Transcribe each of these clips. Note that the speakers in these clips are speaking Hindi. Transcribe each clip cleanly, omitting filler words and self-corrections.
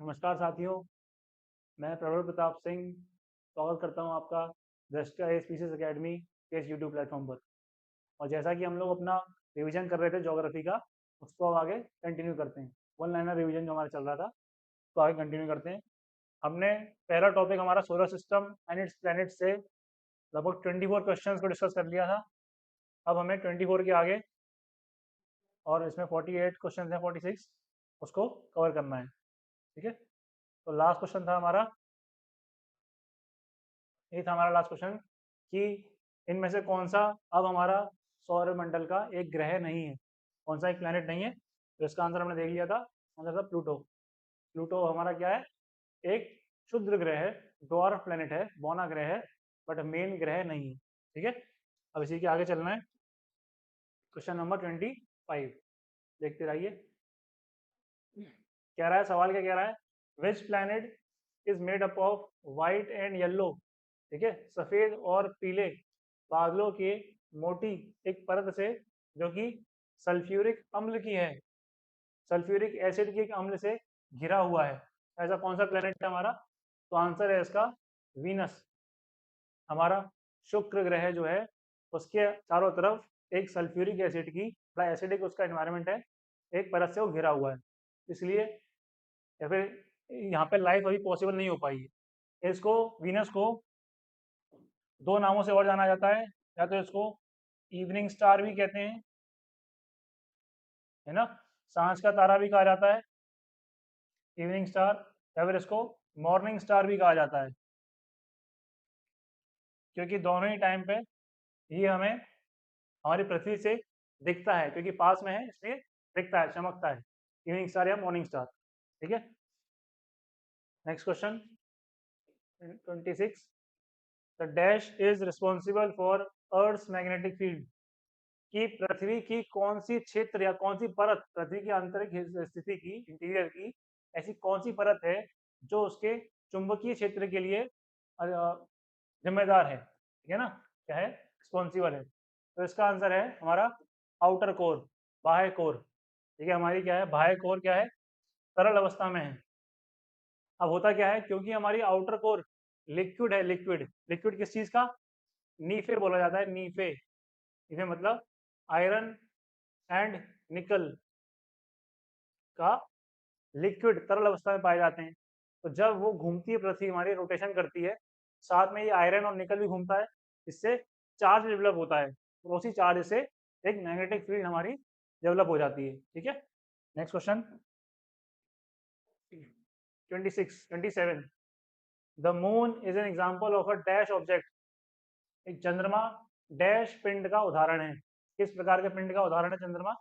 नमस्कार साथियों, मैं प्रबल प्रताप सिंह स्वागत करता हूं आपका दृष्टा ए स्पीसीज अकेडमी के इस यूट्यूब प्लेटफॉर्म पर। और जैसा कि हम लोग अपना रिवीजन कर रहे थे ज्योग्राफी का, उसको अब आगे कंटिन्यू करते हैं। वन लाइनर रिवीजन जो हमारा चल रहा था, तो आगे कंटिन्यू करते हैं। हमने पहला टॉपिक हमारा solar system and it's planet से लगभग 24 क्वेश्चंस को डिस्कस कर लिया था। अब हमें 24 के आगे, और इसमें 48 क्वेश्चन हैं, 46 उसको कवर करना है। ठीक है, तो लास्ट क्वेश्चन था हमारा, ये था हमारा लास्ट क्वेश्चन कि इनमें से कौन सा अब हमारा सौरमंडल का एक ग्रह नहीं है, कौन सा एक प्लैनेट नहीं है। तो इसका आंसर हमने देख लिया था, आंसर था प्लूटो। प्लूटो हमारा क्या है, एक क्षुद्र ग्रह है, ड्वार्फ प्लैनेट है, बौना ग्रह है, बट मेन ग्रह नहीं है। ठीक है, अब इसी के आगे चलना है। क्वेश्चन नंबर 25 देखते रहिए। कह रहा है, सवाल क्या कह रहा है, which planet is made up of white and yellow. ठीक है, सफेद और पीले बादलों की मोटी एक परत से, जो कि सल्फ्यूरिक अम्ल की है, सल्फ्यूरिक एसिड के अम्ल से घिरा हुआ है। ऐसा कौन सा प्लेनेट है हमारा? तो आंसर है इसका वीनस। हमारा शुक्र ग्रह जो है, उसके चारों तरफ एक सल्फ्यूरिक एसिड की, बड़ा एसिडिक उसका एनवायरनमेंट है, एक परत से वो घिरा हुआ है, इसलिए, या फिर यहाँ पे लाइफ अभी पॉसिबल नहीं हो पाई है। इसको, वीनस को दो नामों से और जाना जाता है, या तो इसको इवनिंग स्टार भी कहते हैं, है ना, सांझ का तारा भी कहा जाता है इवनिंग स्टार, या फिर इसको मॉर्निंग स्टार भी कहा जाता है, क्योंकि दोनों ही टाइम पे ये हमें हमारी पृथ्वी से दिखता है, क्योंकि पास में है इसलिए दिखता है, चमकता है, इवनिंग स्टार या मॉर्निंग स्टार। ठीक है, next question 26, the dash is responsible for earth magnetic field. कि पृथ्वी की कौन सी क्षेत्र या कौन सी परत, पृथ्वी की आंतरिक स्थिति की, इंटीरियर की ऐसी कौन सी परत है जो उसके चुंबकीय क्षेत्र के लिए जिम्मेदार है। ठीक है ना, क्या है, रिस्पॉन्सिबल है। तो इसका आंसर है हमारा आउटर कोर, बाह्य कोर। ठीक है, हमारी क्या है, बाह्य कोर क्या है, तरल अवस्था में है। अब होता क्या है, क्योंकि हमारी आउटर कोर लिक्विड है, लिक्विड लिक्विड किस चीज का, नीफे बोला जाता है, नीफे। नीफे मतलब आयरन एंड निकल का लिक्विड, तरल अवस्था में पाए जाते हैं। तो जब वो घूमती है, पृथ्वी हमारी रोटेशन करती है, साथ में ये आयरन और निकल भी घूमता है, इससे चार्ज डेवलप होता है, और उसी चार्ज से एक मैग्नेटिक फील्ड हमारी डेवलप हो जाती है। ठीक है, next question 27, the moon is an example of a dash object. एक चंद्रमा डैश पिंड का उदाहरण है। किस प्रकार के पिंड का उदाहरण है चंद्रमा?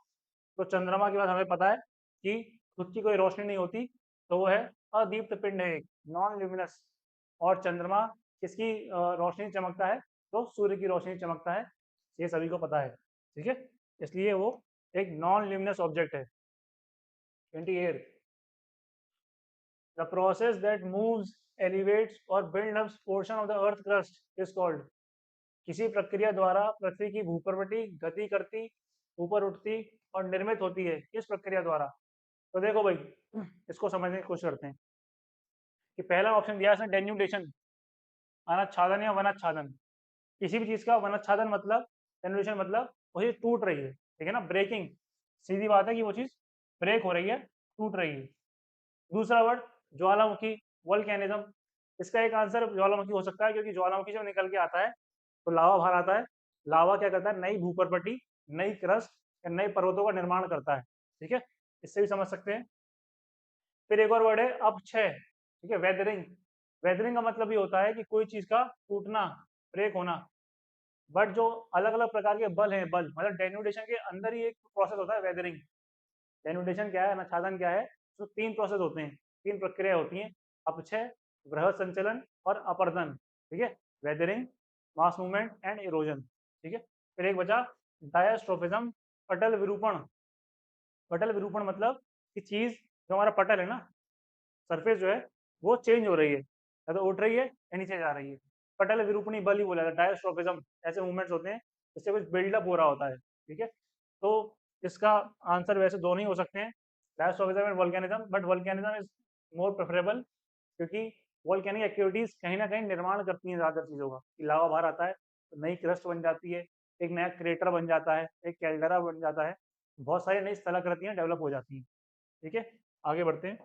तो चंद्रमा के बाद हमें पता है कि खुद की कोई रोशनी नहीं होती, तो वो है अदीप्त पिंड है, एक नॉन ल्यूमिनस। और चंद्रमा किसकी रोशनी चमकता है? तो सूर्य की रोशनी चमकता है, ये सभी को पता है। ठीक है, इसलिए वो एक नॉन ल्यूमिनस ऑब्जेक्ट है। 28, the process that moves, elevates और build up portion of the earth crust is called. किसी प्रक्रिया द्वारा पृथ्वी की भूपर्वटी गति करती, ऊपर उठती और निर्मित होती है, किस प्रक्रिया द्वारा? तो देखो भाई, इसको समझने की कोशिश करते हैं कि पहला ऑप्शन दिया है इसने, डेन्यूडेशन, अनाच्छादन या वनाच्छादन। किसी भी चीज का वनाच्छादन मतलब, डेन्यूडेशन मतलब वो चीज टूट रही है। ठीक है ना, ब्रेकिंग, सीधी बात है कि वो चीज ब्रेक हो रही है, टूट रही है। दूसरा वर्ड ज्वालामुखी, वोल्केनिज्म। इसका एक आंसर ज्वालामुखी हो सकता है, क्योंकि ज्वालामुखी जब निकल के आता है तो लावा बाहर आता है। लावा क्या करता है, नई भूपर्वटी, नई क्रस्ट या नए पर्वतों का निर्माण करता है। ठीक है, इससे भी समझ सकते हैं। फिर एक और वर्ड है अपक्षय। ठीक है, वेदरिंग। वेदरिंग का मतलब ये होता है कि कोई चीज का टूटना, ब्रेक होना। बट जो अलग अलग प्रकार के बल हैं, बल मतलब डेन्यूडेशन के अंदर ही एक प्रोसेस होता है, वेदरिंग। डेन्यूडेशन क्या है, अनाच्छादन क्या है, तो तीन प्रोसेस होते हैं, तीन प्रक्रिया होती हैं, अपक्षय, वृहद संचलन और अपर्दन। ठीक है, weathering, mass movement and erosion. ठीक है, फिर एक बचा डायस्ट्रोफिज्म, पटल विरूपण। पटल विरूपण मतलब कि चीज, जो हमारा पटल है ना, सरफेस जो है वो चेंज हो रही है, या तो उठ रही है या नीचे जा रही है। पटल विरूपणी बल ही बोला जाता है, डायस्ट्रोफिज्म। ऐसे मूवमेंट्स होते हैं जिससे कुछ बिल्डअप हो रहा होता है। ठीक है, तो इसका आंसर वैसे दोनों ही हो सकते हैं, diastrophism and volcanism, but volcanism is more preferable, क्योंकि वॉल्केनिक एक्टिविटीज कहीं ना कहीं निर्माण करती हैं ज़्यादातर चीज़ों का, कि लावा बाहर आता है तो नई क्रस्ट बन जाती है, एक नया क्रेटर बन जाता है, एक कैल्डरा बन जाता है, बहुत सारी नई स्थलाकृतियाँ डेवलप हो जाती हैं। ठीक है, आगे बढ़ते हैं।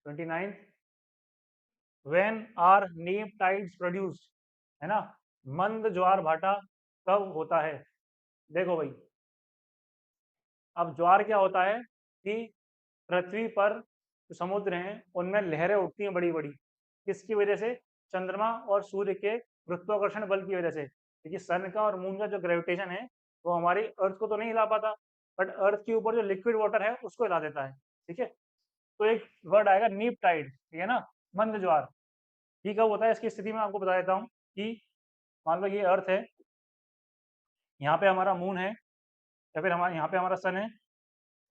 29, व्हेन आर नीप टाइड्स प्रोड्यूस्ड, है ना, मंद ज्वार भाटा कब होता है? देखो भाई, अब ज्वार क्या होता है कि पृथ्वी पर जो समुद्र हैं उनमें लहरें उठती हैं बड़ी बड़ी, किसकी वजह से? चंद्रमा और सूर्य के गुरुत्वाकर्षण बल की वजह से, क्योंकि सन का और मून का जो ग्रेविटेशन है वो हमारी अर्थ को तो नहीं हिला पाता, बट अर्थ के ऊपर जो लिक्विड वाटर है उसको हिला देता है। ठीक है, तो एक वर्ड आएगा नीप टाइड, ठीक है ना, मंद ज्वार। ये कब होता है? इसकी स्थिति में आपको बता देता हूँ कि मान लो ये अर्थ है, यहाँ पे हमारा मून है, या फिर हमारे यहाँ पे हमारा सन है,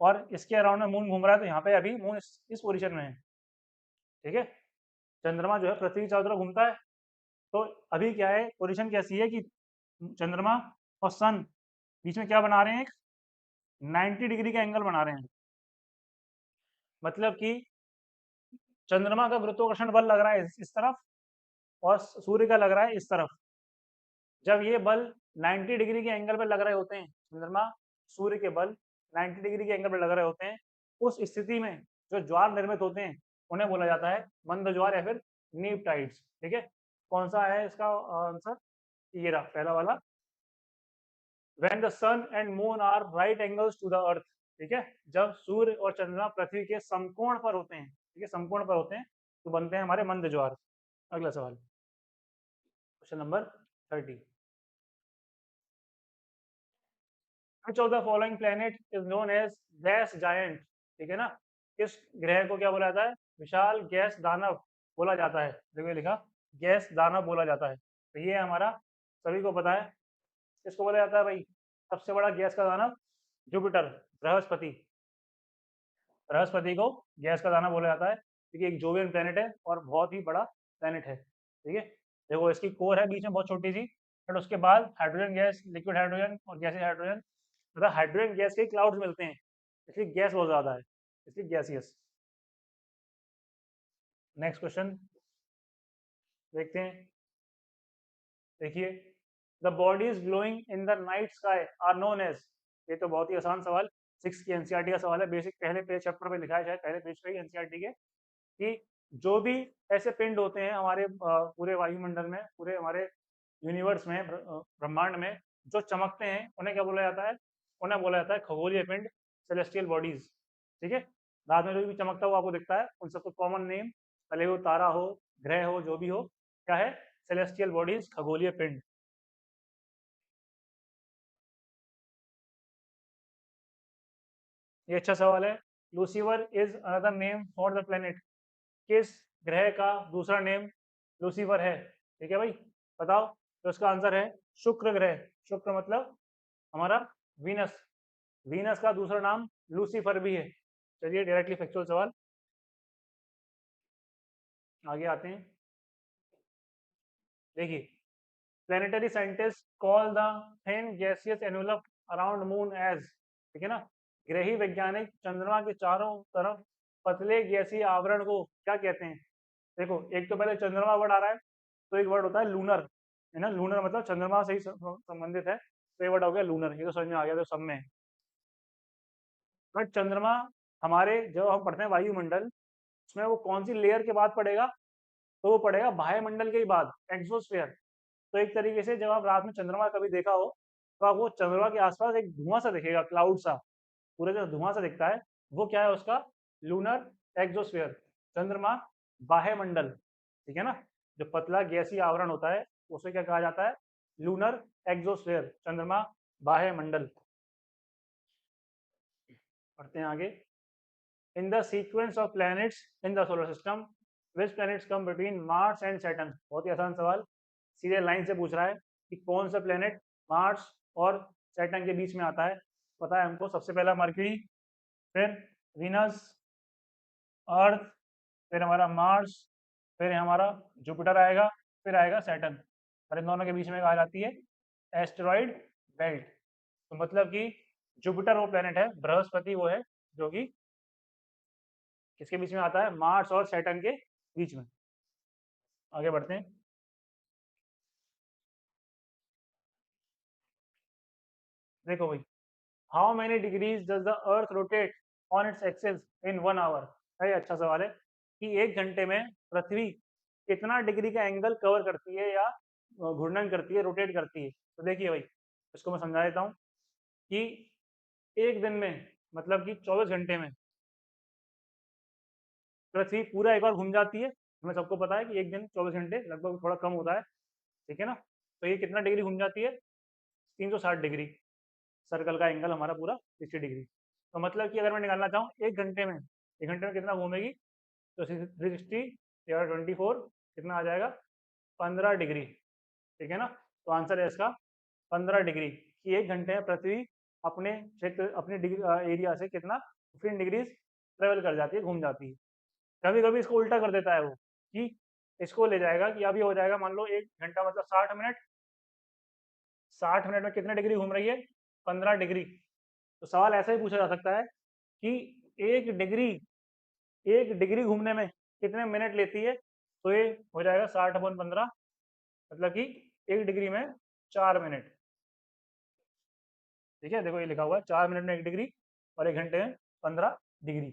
और इसके अराउंड में मून घूम रहा है, तो यहाँ पे अभी मून इस पोजीशन में है। ठीक है, चंद्रमा जो है पृथ्वी के चारों तरफ घूमता है, तो अभी क्या है, पोजीशन कैसी है कि चंद्रमा और सन बीच में क्या बना रहे हैं, एक 90 डिग्री का एंगल बना रहे हैं। मतलब कि चंद्रमा का गुरुत्वाकर्षण बल लग रहा है इस तरफ, और सूर्य का लग रहा है इस तरफ। जब ये बल 90 डिग्री के एंगल पर लग रहे होते हैं, चंद्रमा सूर्य के बल 90 डिग्री के एंगल पर लग रहे होते हैं, उस स्थिति में जो ज्वार निर्मित होते हैं उन्हें बोला जाता है मंद ज्वार या फिर नीप टाइड्स। ठीक है, कौन सा है इसका आंसर? ये रहा पहला वाला, when the sun and moon are right angles to the earth. ठीक है, जब सूर्य और चंद्रमा पृथ्वी के समकोण पर होते हैं, ठीक है, समकोण पर होते हैं, तो बनते हैं हमारे मंद ज्वार। अगला सवाल, question number 30, which of the following planet is known as gas giant? ठीक है ना, किस ग्रह को क्या बोला जाता है? विशाल गैस दानव बोला जाता है। देखो ये लिखा, गैस दानव बोला जाता है, तो ये हमारा सभी को पता है। किसको बोला जाता है भाई? सबसे बड़ा गैस का दानव जुपिटर, बृहस्पति। बृहस्पति को गैस का दानव बोला जाता है क्योंकि एक जोवियन प्लेनेट है और बहुत ही बड़ा प्लेनेट है। ठीक है, देखो इसकी कोर है बीच में बहुत छोटी सी, बट उसके बाद हाइड्रोजन गैस, लिक्विड हाइड्रोजन और गैसीय हाइड्रोजन, मतलब हाइड्रोजन गैस के क्लाउड्स मिलते हैं, इसलिए गैस बहुत ज़्यादा है, इसलिए गैसियस। नेक्स्ट क्वेश्चन देखते हैं। देखिए, the bodies glowing in the night sky are known as. ये तो बहुत ही आसान सवाल, 6 की एनसीईआरटी का सवाल है, बेसिक पहले पेज चैप्टर में लिखा है, शायद पहले पेज पे ही एनसीईआरटी के, कि जो भी ऐसे पिंड होते हैं हमारे पूरे वायुमंडल में, पूरे हमारे यूनिवर्स में, ब्रह्मांड में, जो चमकते हैं उन्हें क्या बोला जाता है? उन्हें बोला जाता है खगोलीय पिंड, सेलेस्टियल बॉडीज। ठीक है, रात में जो भी चमकता हुआ आपको दिखता है उन सबको कॉमन नेम, भले वो तारा हो, ग्रह हो, जो भी हो, क्या है? सेलेस्टियल बॉडीज, खगोलीय पिंड। ये अच्छा सवाल है। Lucifer is another name for the planet. किस ग्रह का दूसरा नेम लूसीफर है? ठीक है भाई, बताओ। तो इसका आंसर है शुक्र ग्रह। शुक्र मतलब हमारा वीनस। वीनस का दूसरा नाम लूसीफर भी है। चलिए डायरेक्टली फैक्चुअल सवाल, आगे आते हैं। देखिए, planetary scientist call the thin gaseous envelope around moon as. ठीक है ना, ग्रही वैज्ञानिक चंद्रमा के चारों तरफ पतले गैसीय आवरण को क्या कहते हैं? देखो, एक तो पहले चंद्रमा वर्ड आ रहा है, तो एक वर्ड होता है लूनर, है ना, लूनर मतलब चंद्रमा से ही संबंधित है, तो ये वर्ड हो गया लूनर, ये तो समझ में आ गया, तो सब में। बट चंद्रमा हमारे, जब हम पढ़ते हैं वायुमंडल, उसमें वो कौन सी लेयर के बाद पड़ेगा? तो वो पड़ेगा बाह्यमंडल के ही बाद, एक्सोस्फेयर। तो एक तरीके से जब आप रात में चंद्रमा कभी देखा हो, तो आपको चंद्रमा के आसपास एक धुआं सा दिखेगा, क्लाउड सा, पूरे जो धुआं सा दिखता है वो क्या है उसका? Lunar exosphere. चंद्रमा बाह्यमंडल, ठीक है ना, जो पतला गैसीय आवरण होता है उसे क्या कहा जाता है? लूनर एक्सोस्फेयर, चंद्रमा बाह्यमंडल। पढ़ते हैं आगे। In the sequence of planets in the solar system, which planets come between Mars and Saturn? बहुत ही आसान सवाल, सीधे लाइन से पूछ रहा है कि कौन सा प्लैनेट मार्स और सैटर्न के बीच में आता है। पता है हमको, सबसे पहला मरकरी, फिर वीनस, अर्थ, फिर हमारा मार्स, फिर हमारा जुपिटर आएगा, फिर आएगा सैटर्न, और इन दोनों के बीच में आ जाती है एस्टेरॉइड बेल्ट। तो मतलब कि जुपिटर वो प्लेनेट है, बृहस्पति वो है जो कि किसके बीच में आता है? मार्स और सैटर्न के बीच में। आगे बढ़ते हैं। देखो भाई, how many degrees does the earth rotate on its axis in 1 hour? भाई अच्छा सवाल है कि 1 घंटे में पृथ्वी कितना डिग्री का एंगल कवर करती है या घूर्णन करती है, रोटेट करती है। तो देखिए भाई, इसको मैं समझा देता हूँ कि एक दिन में, मतलब कि 24 घंटे में पृथ्वी पूरा एक बार घूम जाती है। हमें सबको पता है कि एक दिन 24 घंटे लगभग थोड़ा कम होता है, ठीक है ना। तो ये कितना डिग्री घूम जाती है? 360 डिग्री। सर्कल का एंगल हमारा पूरा 60 डिग्री। तो मतलब कि अगर मैं निकालना चाहूँ एक घंटे में कितना घूमेगी, तो 360 या 24 कितना आ जाएगा? 15 डिग्री, ठीक है ना। तो आंसर है इसका 15 डिग्री, कि 1 घंटे में पृथ्वी अपने क्षेत्र, अपने डिग्री एरिया से कितना 15 डिग्रीज ट्रेवल कर जाती है, घूम जाती है। कभी कभी इसको उल्टा कर देता है वो, कि इसको ले जाएगा कि अभी हो जाएगा, मान लो 1 घंटा मतलब 60 मिनट, 60 मिनट में कितने डिग्री घूम रही है? 15 डिग्री। तो सवाल ऐसा ही पूछा जा सकता है कि एक डिग्री एक डिग्री घूमने में कितने मिनट लेती है? तो ये हो जाएगा 60/15, मतलब कि 1 डिग्री में 4 मिनट। ठीक है, देखो ये लिखा हुआ है 4 मिनट में 1 डिग्री और 1 घंटे में 15 डिग्री।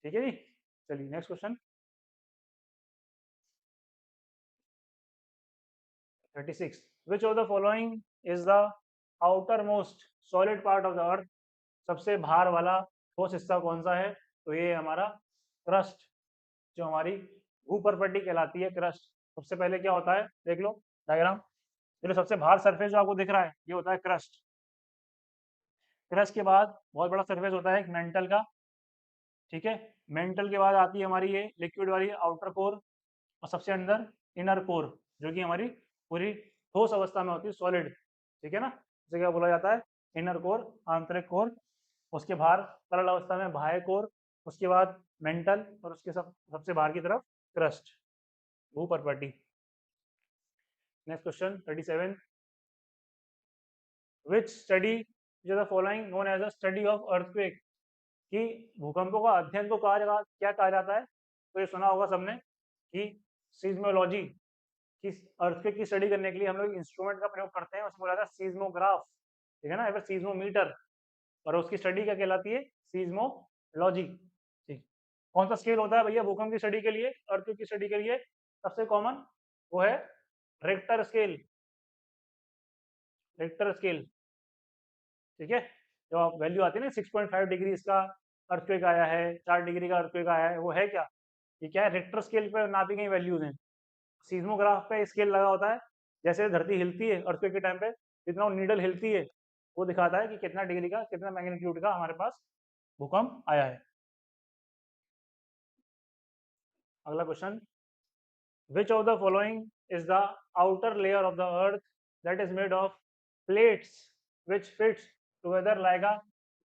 ठीक है जी, चलिए next question. 36, which of the following is the outer most solid part of the अर्थ? सबसे बाहर वाला ठोस हिस्सा कौन सा है? तो ये हमारा क्रस्ट, जो हमारी भूपर्पट्टी कहलाती है, क्रस्ट। सबसे पहले क्या होता है, देख लो डायग्राम। ये जो सबसे बाहर सरफेस जो आपको दिख रहा है, ये होता है क्रस्ट। क्रस्ट के बाद बहुत बड़ा सरफेस होता है एक मेंटल का, ठीक है। मेंटल के बाद आती है हमारी ये लिक्विड वाली आउटर कोर, और सबसे अंदर इनर कोर, जो कि हमारी पूरी ठोस अवस्था में होती है, सॉलिड, ठीक है ना। इसे क्या बोला जाता है? इनर कोर, आंतरिक कोर। उसके बाहर तरल अवस्था में बाह्य कोर, उसके बाद मेंटल, और उसके सबसे बाहर की तरफ क्रस्ट, भूपर्पट्टी। नेक्स्ट क्वेश्चन 37, विच स्टडी जो the following known as a study of earthquake? कि भूकंपों का अध्ययन को क्या कहा जाता है? तो ये सुना होगा सबने कि सीज्मोलॉजी, कि अर्थक्वेक की स्टडी करने के लिए हम लोग इंस्ट्रूमेंट का प्रयोग करते हैं, उसको बोला जाता है सीज्मोग्राफ, ठीक है ना, या फिर सीज्मोमीटर। और उसकी स्टडी क्या कहलाती है? सीज्मोलॉजी। ठीक, कौन सा स्केल होता है भैया भूकंप की स्टडी के लिए, अर्थक्वेक की स्टडी के लिए? सबसे कॉमन वो है रिक्टर स्केल, रिक्टर स्केल, ठीक है। जो आप वैल्यू आती है ना 6.5 डिग्री इसका अर्थक्वेक आया है, 4 डिग्री का अर्थक्वेक आया है, वो है क्या? ये क्या है? रिक्टर स्केल पर नापी गई वैल्यूज हैं। सीज्मोग्राफ पे स्केल लगा होता है, जैसे धरती हिलती है अर्थक्वेक के टाइम पे, जितना वो नीडल हिलती है, वो दिखाता है कि कितना डिग्री का, कितना मैग्नीट्यूड का हमारे पास भूकंप आया है। अगला question, which of the following is the outer layer of the earth that is made of plates which fits together like a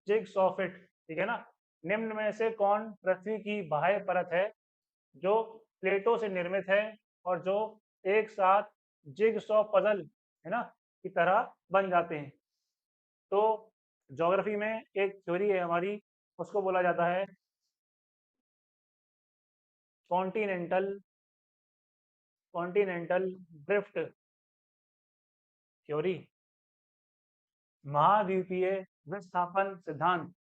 jigsaw fit? ठीक है ना। निम्न में से कौन पृथ्वी की बाह्य परत है जो प्लेटों से निर्मित है और जो एक साथ जिगसॉ पजल, है ना, की तरह बन जाते हैं? तो ज्योग्राफी में एक थ्योरी है हमारी, उसको बोला जाता है कॉन्टिनेंटल कॉन्टिनेंटल ड्रिफ्ट थ्योरी, महाद्वीपीय विस्थापन सिद्धांत।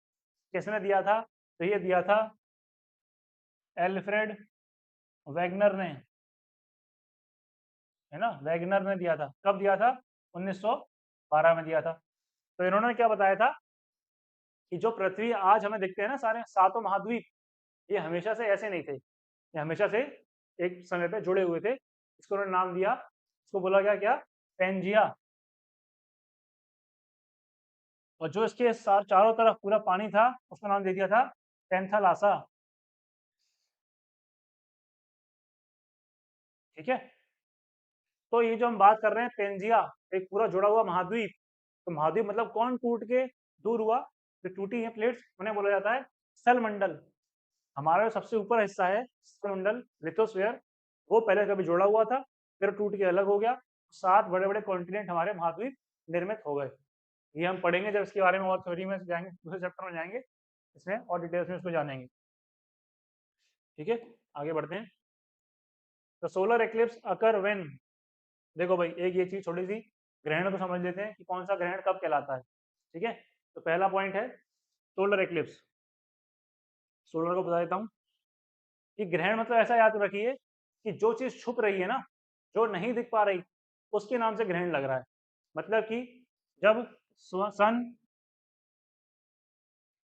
किसने दिया था? तो ये दिया था एल्फ्रेड वैगनर ने, है ना, वैगनर ने दिया था। कब दिया था? 1912 में दिया था। तो इन्होंने क्या बताया था कि जो पृथ्वी आज हमें दिखते हैं ना, सारे सातों महाद्वीप, ये हमेशा से ऐसे नहीं थे, ये हमेशा से एक समय पे जुड़े हुए थे। इसको उन्होंने नाम दिया, इसको बोला गया क्या? पेंजिया। और जो इसके चारों तरफ पूरा पानी था, उसका नाम दे दिया था पेंथालासा। ठीक है। तो ये जो हम बात कर रहे हैं पेंजिया, एक पूरा जुड़ा हुआ महाद्वीप। तो महाद्वीप मतलब कौन टूट के दूर हुआ? जो टूटी है प्लेट्स, उन्हें बोला जाता है स्थलमंडल। हमारा जो सबसे ऊपर हिस्सा है स्थलमंडल, लिथोस्फीयर, वो पहले कभी जुड़ा हुआ था, फिर टूट के अलग हो गया। 7 बड़े बड़े कॉन्टिनेंट हमारे महाद्वीप निर्मित हो गए। ये हम पढ़ेंगे जब इसके बारे में और थ्योरी में जाएंगे, दूसरे चैप्टर में जाएंगे, इसमें और डिटेल्स में इसको जानेंगे। ठीक है, आगे बढ़ते हैं। The solar eclipse occur when, देखो भाई एक ये चीज छोटी सी ग्रहण को समझ लेते हैं कि कौन सा ग्रहण कब कहलाता है। ठीक है, तो पहला पॉइंट है सोलर एक्लिप्स। सोलर को बता देता हूँ कि ग्रहण मतलब ऐसा याद रखिए कि जो चीज छुप रही है ना, जो नहीं दिख पा रही, उसके नाम से ग्रहण लग रहा है। मतलब कि जब सन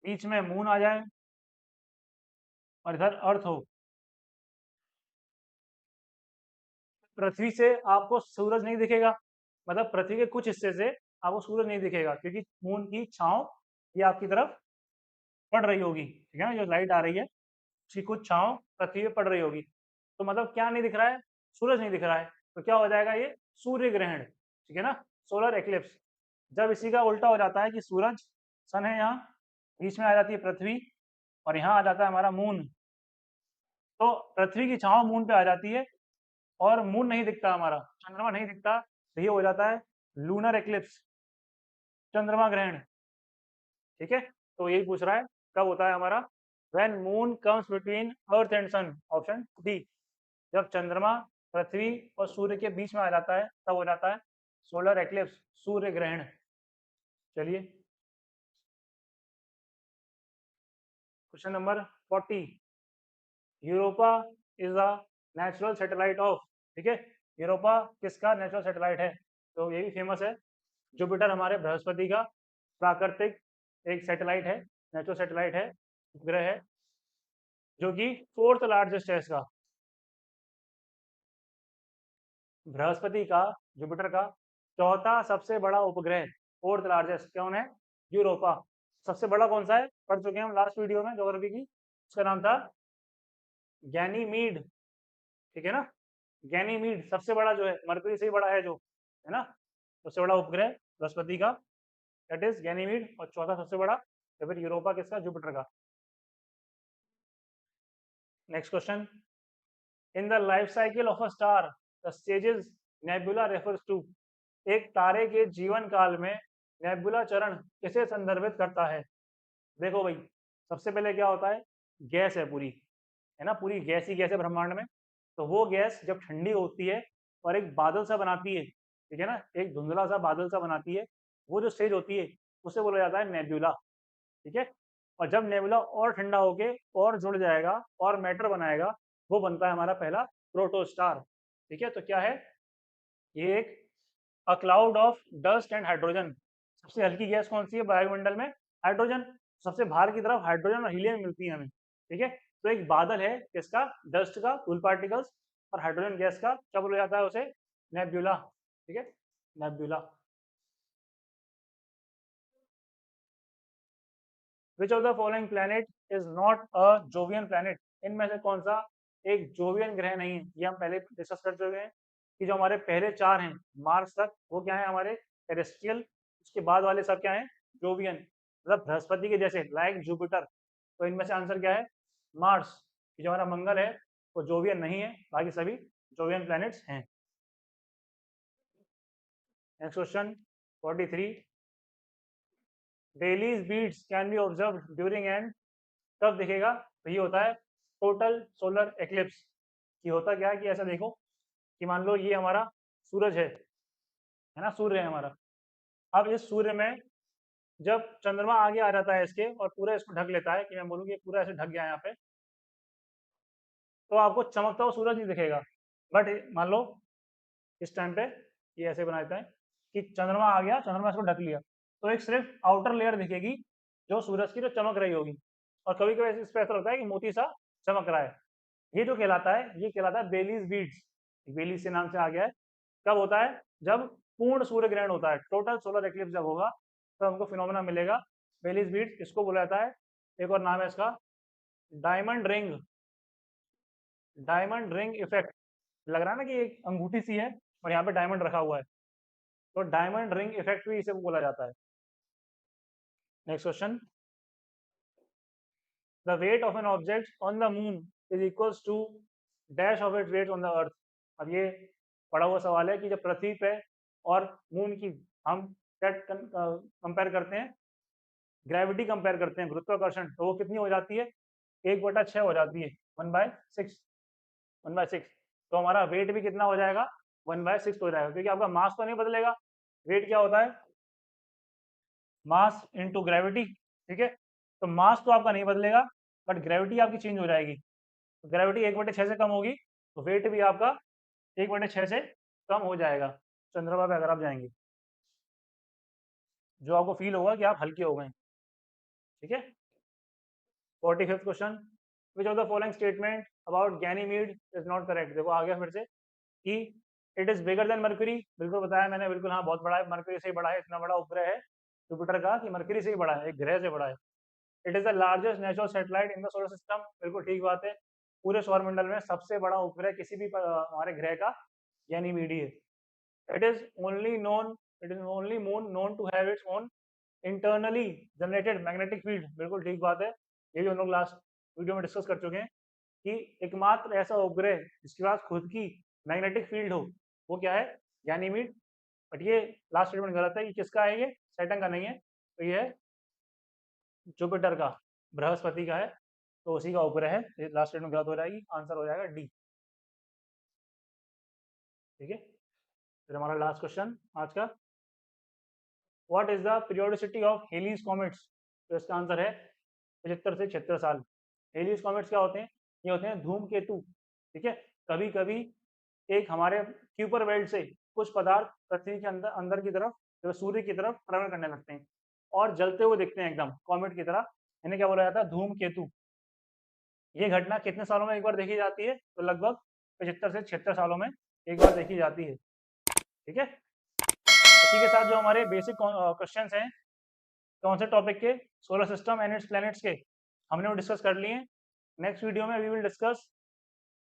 बीच में मून आ जाए और इधर अर्थ हो, पृथ्वी से आपको सूरज नहीं दिखेगा, मतलब पृथ्वी के कुछ हिस्से से आपको सूरज नहीं दिखेगा क्योंकि मून की छांव ये आपकी तरफ पड़ रही होगी। ठीक है ना, जो लाइट आ रही है उसकी कुछ छांव पृथ्वी पे पड़ रही होगी। तो मतलब क्या नहीं दिख रहा है, सूरज नहीं दिख रहा है, तो क्या हो जाएगा ये सूर्य ग्रहण। ठीक है ना, सोलर एक्लिप्स। जब इसी का उल्टा हो जाता है कि सूरज, सन है यहाँ, बीच में आ जाती है पृथ्वी और यहाँ आ जाता है हमारा मून, तो पृथ्वी की छांव मून पे आ जाती है और मून नहीं दिखता, हमारा चंद्रमा नहीं दिखता, तो ये हो जाता है लूनर एक्लिप्स, चंद्रमा ग्रहण। ठीक है, तो यही पूछ रहा है कब होता है हमारा, when moon comes between earth and sun, option D. जब चंद्रमा पृथ्वी और सूर्य के बीच में आ जाता है तब हो जाता है सोलर एक्लिप्स, सूर्य ग्रहण। चलिए, question number 40। Europa is a natural satellite of, ठीक है, यूरोपा किसका नेचुरल सैटेलाइट है, तो ये भी फेमस है। जुपिटर हमारे बृहस्पति का प्राकृतिक एक सैटेलाइट है, नेचुरल सैटेलाइट है, उपग्रह है, जो कि फोर्थ लार्जेस्ट है इसका। बृहस्पति का, जुपिटर का चौथा सबसे बड़ा उपग्रह, फोर्थ लार्जेस्ट कौन है, यूरोपा। सबसे बड़ा कौन सा है, पढ़ चुके हैं हम लास्ट वीडियो में ज्योग्राफी की, उसका नाम था गैनीमीड। ठीक है ना, गैनीमीड सबसे बड़ा जो है, मरकरी से ही बड़ा है जो, है ना, सबसे बड़ा उपग्रह बृहस्पति का, दैट इज गैनीमीड, और चौथा सबसे बड़ा, या फिर यूरोपा किसका, जुपिटर का। Next question, in the life cycle of a star the stages nebula refers to, एक तारे के जीवन काल में नेबुला चरण किसे संदर्भित करता है। देखो भाई, सबसे पहले क्या होता है, गैस है पूरी, है ना, पूरी गैस ही गैस है ब्रह्मांड में। तो वो गैस जब ठंडी होती है और एक बादल सा बनाती है, ठीक है ना, एक धुंधला सा बादल सा बनाती है, वो जो स्टेज होती है उसे बोला जाता है नेबुला। ठीक है, और जब नेबुला और ठंडा होके और जुड़ जाएगा और मैटर बनाएगा, वो बनता है हमारा पहला प्रोटोस्टार। ठीक है, तो क्या है ये, एक a cloud of dust and hydrogen. सबसे हल्की गैस कौन सी है वायुमंडल में, हाइड्रोजन। सबसे बाहर की तरफ हाइड्रोजन और हीलियम मिलती है हमें। ठीक है, तो एक बादल है किसका, डस्ट का, धूल पार्टिकल्स और हाइड्रोजन गैस का, क्या बोला जाता है उसे, नेब्यूला। ठीक है, nebula. Which of the following planet is not a Jovian planet, इनमें से कौन सा एक जोवियन ग्रह नहीं है। ये हम पहले डिस्कस कर चुके हैं कि जो हमारे पहले चार हैं मार्स तक, वो क्या है हमारे टेरेस्ट्रियल, उसके बाद वाले सब क्या है जोवियन, मतलब बृहस्पति के जैसे, लाइक जुपिटर। तो इनमें से आंसर क्या है, मार्स। जो हमारा मंगल है वो जोवियन नहीं है, बाकी सभी जोवियन प्लैनेट्स हैं। Next question 43, Baily's beads can be observe during and, कब दिखेगा, तो ये होता है टोटल सोलर एक्लिप्स। ये होता क्या है कि ऐसा देखो कि मान लो ये हमारा सूरज है ना, सूर्य है हमारा। अब इस सूर्य में जब चंद्रमा आगे आ जाता है इसके और पूरा इसको ढक लेता है, कि मैं बोलूँ कि पूरा ऐसे ढक गया है यहाँ पे, तो आपको चमकता हुआ सूरज नहीं दिखेगा। बट मान लो इस टाइम पे ये ऐसे बना देता है कि चंद्रमा आ गया, चंद्रमा इसको ढक लिया, तो एक सिर्फ आउटर लेयर दिखेगी जो सूरज की जो चमक रही होगी, और कभी कभी इस पर ऐसा लगता है कि मोती सा चमक रहा है। ये जो कहलाता है, ये कहलाता है बेलीज बीड्स, बेलीज के नाम से आ गया है। कब होता है, जब पूर्ण सूर्य ग्रहण होता है, टोटल सोलर एक्लिप्स जब होगा, तो हमको फिनोमेना मिलेगा बेलीज बीड्स। इसको बोला जाता है, एक और नाम है इसका diamond ring, diamond ring effect. लग रहा है ना कि एक अंगूठी सी है और यहाँ पे डायमंड रखा हुआ है, तो डायमंड रिंग इफेक्ट भी इसे बोला जाता है। Next question, the weight of an object on the moon is equals to dash of it weight on the earth. अब ये पड़ा हुआ सवाल है कि जब पृथ्वी पे और मून की हम क्या कंपेयर करते हैं, ग्रेविटी कंपेयर करते हैं, गुरुत्वाकर्षण, तो वो कितनी हो जाती है, 1/6 हो जाती है। 1/6 1/6। तो हमारा वेट भी कितना हो जाएगा 1/6 हो जाएगा, क्योंकि आपका मास तो नहीं बदलेगा। वेट क्या होता है, मास इनटू ग्रेविटी, ठीक है। तो मास तो आपका नहीं बदलेगा, बट ग्रेविटी आपकी चेंज हो जाएगी। तो ग्रेविटी 1/6 से कम होगी, तो वेट भी आपका 1/6 से कम हो जाएगा चंद्रमा पे अगर आप जाएंगे, जो आपको फील होगा कि आप हल्के हो गए, ठीक है। 45th question, which of the following statement about Ganymede is not correct. देखो आ गया फिर से कि it is bigger than mercury, बिल्कुल बताया मैंने, बिल्कुल हाँ बहुत बड़ा है, मरकरी से ही बड़ा है, इतना बड़ा उपग्रह है जुपिटर का कि मरकरी से ही बड़ा है, एक ग्रह से बड़ा है। It is the largest natural satellite in the solar system, बिल्कुल ठीक बात है। पूरे सौरमंडल में सबसे बड़ा उपग्रह किसी भी हमारे ग्रह का गैनीमीड ही है। It is only known, it is only moon known to have its own internally generated magnetic field, बिल्कुल ठीक बात है। ये भी हम लोग लास्ट वीडियो में डिस्कस कर चुके हैं कि एकमात्र ऐसा उपग्रह जिसके पास खुद की मैग्नेटिक फील्ड हो वो क्या है, गैनीमीड। बट ये लास्ट स्टेटमेंट गलत है, ये किसका है, ये सैटर्न का नहीं है, तो ये है जुपिटर का, बृहस्पति का है, तो उसी का उपग्रह है। लास्ट स्टेटमेंट गलत हो जाएगी, आंसर हो जाएगा डी, ठीक है। फिर हमारा लास्ट क्वेश्चन आज का, what is the periodicity of Halley's comets. तो इसका आंसर है 75 से 76 साल। हेलीज कॉमेट्स क्या होते हैं, ये होते हैं धूमकेतु, ठीक है। कभी कभी एक हमारे क्यूपर बेल्ट से कुछ पदार्थ पृथ्वी के अंदर अंदर की तरफ, जो सूर्य की तरफ ट्रेवल करने लगते हैं और जलते हुए दिखते हैं एकदम कॉमेट की तरह, इन्हें क्या बोला जाता है, धूमकेतु। ये घटना कितने सालों में एक बार देखी जाती है, तो लगभग 75 से 76 सालों में एक बार देखी जाती है, ठीक है। इसी के साथ जो हमारे बेसिक क्वेश्चंस हैं कौन से टॉपिक के, solar system and its planets के, हमने वो डिस्कस कर लिए हैं। नेक्स्ट वीडियो में we will discuss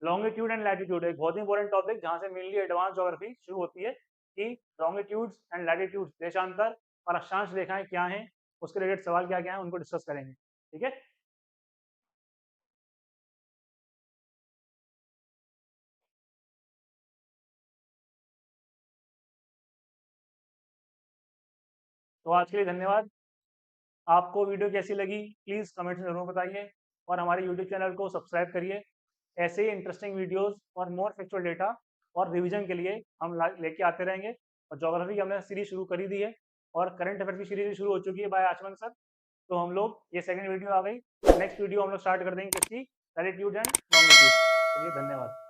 longitude and latitude, एक बहुत ही इंपॉर्टेंट टॉपिक जहाँ से मेनली एडवांस ज्योग्राफी शुरू होती है कि लॉन्गिट्यूड्स एंड लैटिट्यूड्स, देशांतर और अक्षांश रेखाएं क्या हैं, उसके रिलेटेड सवाल क्या क्या हैं, उनको डिस्कस करेंगे, ठीक है। तो आज के लिए धन्यवाद। आपको वीडियो कैसी लगी प्लीज़ कमेंट में ज़रूर बताइए, और हमारे यूट्यूब चैनल को सब्सक्राइब करिए। ऐसे ही इंटरेस्टिंग वीडियोस और मोर फैक्चुअल डेटा और रिवीजन के लिए हम लेके आते रहेंगे। और ज्योग्राफी की हमने सीरीज शुरू करी दी है, और करंट अफेयर की सीरीज भी शुरू हो चुकी है बाय आचमन सर। तो हम लोग, ये सेकंड वीडियो आ गई, नेक्स्ट वीडियो हम लोग स्टार्ट कर देंगे किसकी, लैटिट्यूड एंड लॉन्गिट्यूड। चलिए धन्यवाद।